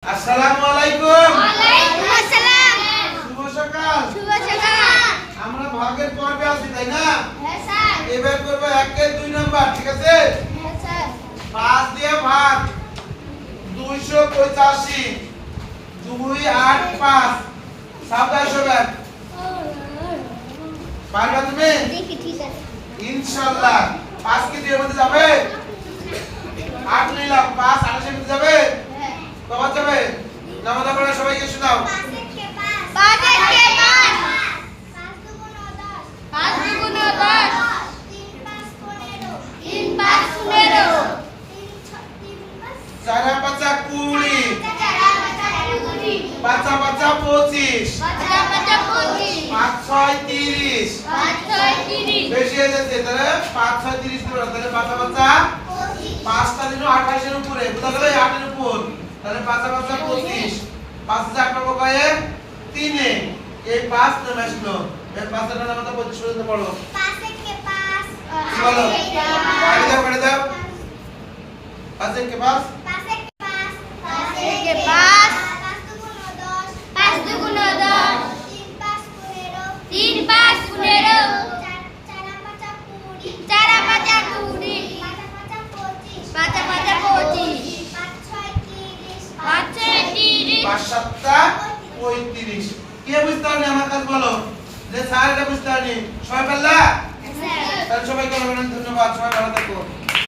আসসালামু আলাইকুম। ওয়ালাইকুম আসসালাম। শুভ সকাল। শুভ সকাল। আমরা ভাগের পর্বে আছি তাই না? হ্যাঁ স্যার। এবার করব 1 এর 2 নাম্বার, ঠিক আছে? হ্যাঁ স্যার। 5 দিয়ে ভাগ 285 2 8 5 সাবধান সবাই। পারবা তুমি? দেখি ঠিক আছে। ইনশাআল্লাহ। 5 কি 2 এর মধ্যে যাবে? 8 নিলাম, 5 8 এর মধ্যে যাবে? হ্যাঁ। কবার যাবে? নামাজ পড়া সবাইকে শোনাও। 5 একে 5 5 একে 5 5 দুগুণ 10 5 দুগুণ 10 3 5 15 3 5 15 4 5 20 4 5 20 5 5 25 5 5 25 5 6 30 5 6 30 বেশি হয়ে যাচ্ছে, তাহলে 5 6 30 করে, তাহলে 5 5 5টা দিন 28 এর উপরে, বুঝা গেল? 8 এর উপর, তাহলে 5 5 25 5 8 পাবো কয়ে 3 এ, এই 5 নেমে আসলো, এই 5 এর নাম তো 25 পর্যন্ত পড়ো। 5 একে 5 কি বলো? করে দাও 5 একে 5 5 একে 5 5 একে 5 5 দুগুণ 10 5 দুগুণ 10 3 5 15 3 5 15 4 5 20 4 5 20 5 5 25 5 6 30 5 6 30 5 7 35। কে বুঝতে পারনি আমার কাছে বলো, যে স্যার এটা বুঝতে পারনি? সবাই পারলা? স্যার তাহলে সবাইকে অনেক ধন্যবাদ, সবাই ভালো থাকো।